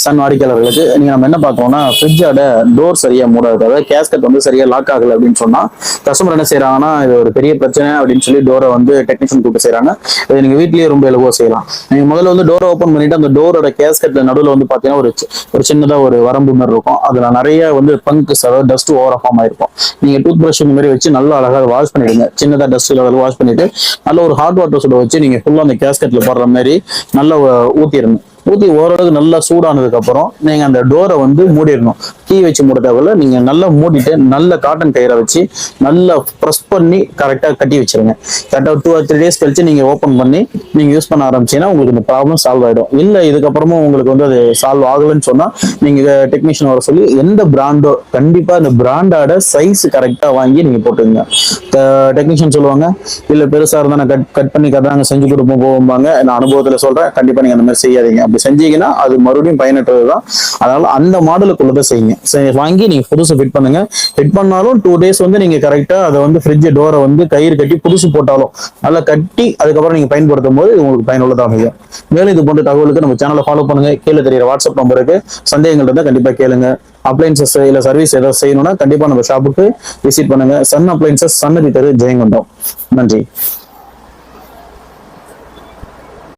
Sun வாடிக்கையாளர்களுக்கு நீங்க நம்ம என்ன பார்க்கணும்னா ஃப்ரிட்ஜோட டோர் சரியா மூடாது, அதாவது கேஸ்கட் வந்து சரியா லாக் ஆகல அப்படின்னு சொன்னா கஸ்டமர் என்ன செய்யறாங்கன்னா இது ஒரு பெரிய பிரச்சனை அப்படின்னு சொல்லி டோரை வந்து டெக்னீஷியன் கூப்பிட்டு செய்யறாங்க. இது நீங்க வீட்லயே ரொம்ப எளிவா செய்யலாம். நீங்க முதல்ல வந்து டோரை ஓப்பன் பண்ணிட்டு அந்த டோரோட கேஸ்கட்ல நடுவில் வந்து பாத்தீங்கன்னா ஒரு சின்னதா ஒரு வரம்பு மாதிரி இருக்கும். அதுல நிறைய வந்து பங்க்ஸ், அதாவது டஸ்ட் ஓவர் ஃபார்ம் ஆயிருக்கும். நீங்க டூத் பிரஷ் இந்த மாதிரி வச்சு நல்லா அழகா வாஷ் பண்ணிடுங்க. சின்னதா டஸ்ட் லெவல் வாஷ் பண்ணிட்டு நல்ல ஒரு ஹாட் வாட்டர் சுட வச்சு நீங்க ஃபுல்லா அந்த கேஸ்கட்ல போடுற மாதிரி நல்லா ஊத்திடணும். ஊத்தி ஓரளவுக்கு நல்லா சூடானதுக்கு அப்புறம் நீங்க அந்த டோரை வந்து மூடிடணும். கீ வச்சு மூட தேவையில்ல, நீங்க நல்லா மூடிட்டு நல்ல காட்டன் கயிறை வச்சு நல்லா ப்ரெஸ் பண்ணி கரெக்டா கட்டி வச்சிருங்க. கரெக்டா 2 or 3 days கழிச்சு நீங்க ஓப்பன் பண்ணி நீங்க யூஸ் பண்ண ஆரம்பிச்சீங்கன்னா உங்களுக்கு இந்த ப்ராப்ளம் சால்வ் ஆயிடும். இல்ல இதுக்கப்புறமும் உங்களுக்கு வந்து அது சால்வ் ஆகலன்னு சொன்னா நீங்க டெக்னீஷியன் வர சொல்லி எந்த பிராண்டோ கண்டிப்பா அந்த பிராண்டோட சைஸ் கரெக்டா வாங்கி நீங்க போட்டுங்க. டெக்னீஷியன் சொல்லுவாங்க இல்ல பெருசா இருந்தா நான் கட் பண்ணி கட்டாங்க செஞ்சு கொடுப்போம் போவாங்க. நான் அனுபவத்துல சொல்றேன், கண்டிப்பா நீங்க அந்த மாதிரி செய்யாதீங்க. அப்படி செஞ்சீங்கன்னா அது மறுபடியும் பயனற்றதுதான். அதனால அந்த மாடலுக்குள்ளதை செய்யுங்க. வாங்கி நீங்க புதுசு ஃபிட் பண்ணுங்க. ஃபிட் பண்ணாலும் 2 days வந்து நீங்க கரெக்டா அதை வந்து ஃப்ரிட்ஜ் டோரை வந்து கயிறு கட்டி புதுசு போட்டாலும் நல்லா கட்டி அதுக்கப்புறம் நீங்க பயன்படுத்தும் போது உங்களுக்கு பயனுள்ளதாக அமையும். மேலும் இது போன்ற தகவலுக்கு நம்ம சேனலை ஃபாலோ பண்ணுங்க. கீழே தெரியுற வாட்ஸ்அப் நம்பருக்கு சந்தேகங்கள் இருந்தா கண்டிப்பா கேளுங்க. அப்ளைன்சஸ் இல்ல சர்வீஸ் ஏதாவது செய்யணும்னா கண்டிப்பா நம்ம ஷாப்புக்கு விசிட் பண்ணுங்க. சன் அப்ளைன்சஸ், சன்னதி தெரு, ஜெயங்கொண்டம். நன்றி.